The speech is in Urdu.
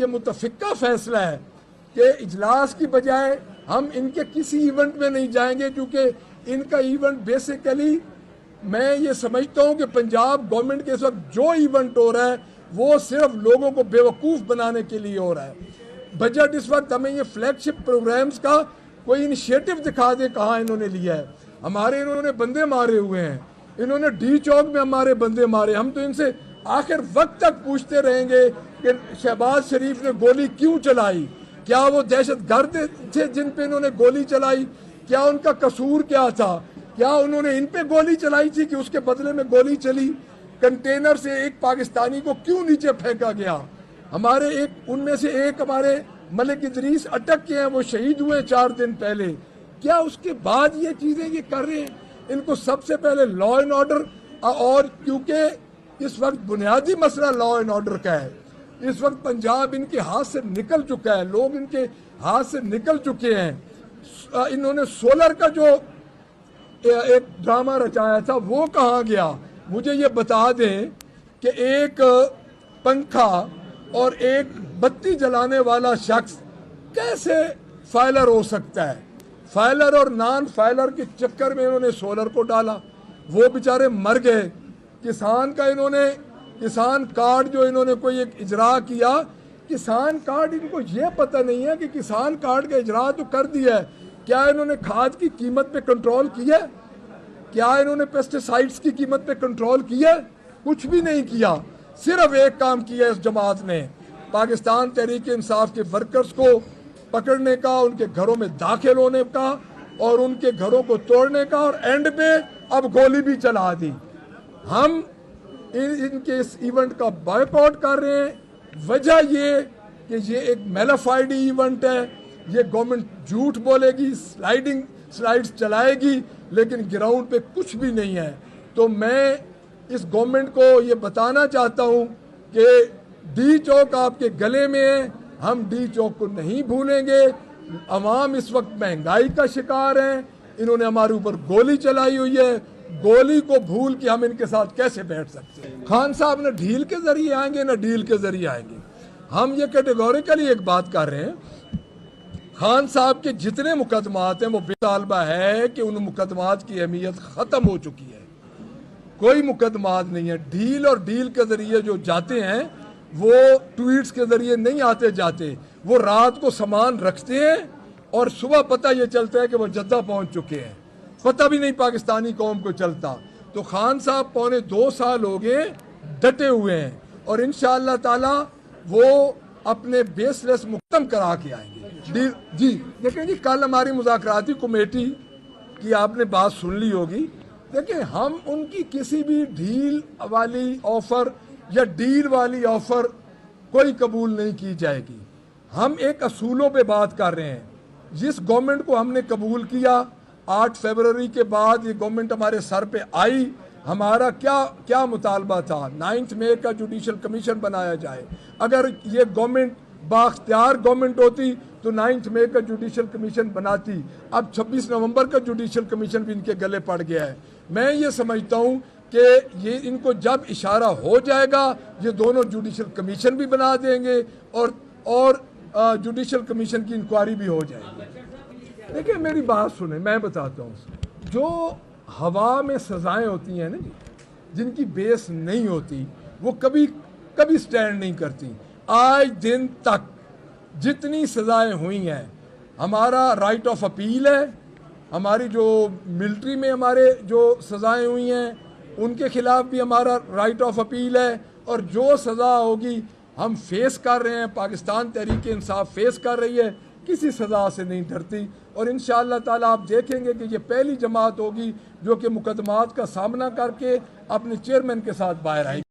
یہ متفقہ فیصلہ ہے کہ اجلاس کی بجائے ہم ان کے کسی ایونٹ میں نہیں جائیں گے، کیونکہ ان کا ایونٹ بیسیکلی میں یہ سمجھتا ہوں کہ پنجاب گورنمنٹ کے اس وقت جو ایونٹ ہو رہا ہے وہ صرف لوگوں کو بیوقوف بنانے کے لیے ہو رہا ہے۔ بجٹ اس وقت ہمیں یہ فلیگ شپ پروگرامز کا کوئی انیشیٹو دکھا دے کہاں انہوں نے لیا ہے۔ ہمارے انہوں نے بندے مارے ہوئے ہیں، انہوں نے ڈی چوک میں ہمارے بندے مارے، ہم تو ان سے آخر وقت تک پوچھتے رہیں گے کہ شہباز شریف نے گولی کیوں چلائی، کیا وہ دہشت گرد تھے جن پہ انہوں نے گولی چلائی، کیا ان کا قصور کیا تھا، کیا انہوں نے ان پہ گولی چلائی تھی کہ اس کے بدلے میں گولی چلی، کنٹینر سے ایک پاکستانی کو کیوں نیچے پھینکا گیا، ہمارے ان میں سے ایک ہمارے ملک ادریس اٹک کے ہیں، وہ شہید ہوئے 4 دن پہلے، کیا اس کے بعد یہ چیزیں یہ کر رہے ہیں؟ ان کو سب سے پہلے لا اینڈ آرڈر، اور کیونکہ اس وقت بنیادی مسئلہ لا اینڈ آرڈر کا ہے، اس وقت پنجاب ان کے ہاتھ سے نکل چکا ہے، لوگ ان کے ہاتھ سے نکل چکے ہیں۔ انہوں نے سولر کا جو ایک ڈرامہ رچایا تھا وہ کہاں گیا؟ مجھے یہ بتا دیں کہ ایک پنکھا اور ایک بتی جلانے والا شخص کیسے فائلر ہو سکتا ہے؟ فائلر اور نان فائلر کے چکر میں انہوں نے سولر کو ڈالا، وہ بیچارے مر گئے۔ کسان کارڈ جو انہوں نے کوئی ایک اجرا کیا، کسان کارڈ ان کو یہ پتہ نہیں ہے کہ کسان کارڈ کا اجرا تو کر دیا ہے، کیا انہوں نے کھاد کی قیمت پہ کنٹرول کیا؟ کیا انہوں نے پیسٹیسائڈز کی قیمت پہ کنٹرول کیا؟ کچھ بھی نہیں کیا۔ صرف ایک کام کیا اس جماعت نے، پاکستان تحریک انصاف کے ورکرز کو پکڑنے کا، ان کے گھروں میں داخل ہونے کا اور ان کے گھروں کو توڑنے کا، اور اینڈ پہ اب گولی بھی چلا دی۔ ہم ان کے اس ایونٹ کا بائیکاٹ کر رہے ہیں، وجہ یہ کہ یہ ایک میلافائڈ ایونٹ ہے، یہ گورنمنٹ جھوٹ بولے گی، سلائیڈز چلائے گی، لیکن گراؤنڈ پہ کچھ بھی نہیں ہے۔ تو میں اس گورنمنٹ کو یہ بتانا چاہتا ہوں کہ ڈی چوک آپ کے گلے میں ہے، ہم ڈی چوک کو نہیں بھولیں گے۔ عوام اس وقت مہنگائی کا شکار ہیں، انہوں نے ہمارے اوپر گولی چلائی ہوئی ہے، گولی کو بھول کے ہم ان کے ساتھ کیسے بیٹھ سکتے ہیں؟ خان صاحب نہ ڈھیل کے ذریعے آئیں گے نہ ڈیل کے ذریعے آئیں گے۔ ہم یہ کیٹیگوریکلی ایک بات کر رہے ہیں، خان صاحب کے جتنے مقدمات ہیں وہ بے طالبہ ہے کہ ان مقدمات کی اہمیت ختم ہو چکی ہے، کوئی مقدمات نہیں ہے۔ ڈھیل اور ڈیل کے ذریعے جو جاتے ہیں وہ ٹویٹس کے ذریعے نہیں آتے جاتے، وہ رات کو سامان رکھتے ہیں اور صبح پتہ یہ چلتا ہے کہ وہ جدہ پہنچ چکے ہیں، پتہ بھی نہیں پاکستانی قوم کو چلتا۔ تو خان صاحب 2.25 سال ہو گئے ڈٹے ہوئے ہیں، اور انشاءاللہ تعالی وہ اپنے بیس لیس مختم کرا کے آئیں گے۔ جی دیکھیں جی، کل ہماری مذاکراتی کمیٹی کی آپ نے بات سن لی ہوگی، دیکھیں ہم ان کی کسی بھی ڈھیل والی آفر یا ڈیل والی آفر کوئی قبول نہیں کی جائے گی۔ ہم ایک اصولوں پہ بات کر رہے ہیں۔ جس گورنمنٹ کو ہم نے قبول کیا 8 فروری کے بعد، یہ گورنمنٹ ہمارے سر پہ آئی، ہمارا کیا مطالبہ تھا؟ 9 مئی کا جوڈیشل کمیشن بنایا جائے۔ اگر یہ گورنمنٹ بااختیار گورنمنٹ ہوتی تو 9 مئی کا جوڈیشل کمیشن بناتی۔ اب 26 نومبر کا جوڈیشل کمیشن بھی ان کے گلے پڑ گیا ہے۔ میں یہ سمجھتا ہوں کہ یہ ان کو جب اشارہ ہو جائے گا یہ دونوں جوڈیشل کمیشن بھی بنا دیں گے اور جوڈیشل کمیشن کی انکوائری بھی ہو جائے گی۔ دیکھیں میری بات سنیں، میں بتاتا ہوں، جو ہوا میں سزائیں ہوتی ہیں نا جن کی بیس نہیں ہوتی، وہ کبھی سٹینڈ نہیں کرتی۔ آج دن تک جتنی سزائیں ہوئی ہیں، ہمارا رائٹ آف اپیل ہے، ہماری جو ملٹری میں ہمارے جو سزائیں ہوئی ہیں ان کے خلاف بھی ہمارا رائٹ آف اپیل ہے، اور جو سزا ہوگی ہم فیس کر رہے ہیں، پاکستان تحریک انصاف فیس کر رہی ہے، کسی سزا سے نہیں ڈرتی۔ اور انشاءاللہ تعالیٰ آپ دیکھیں گے کہ یہ پہلی جماعت ہوگی جو کہ مقدمات کا سامنا کر کے اپنے چیئرمین کے ساتھ باہر آئے گی۔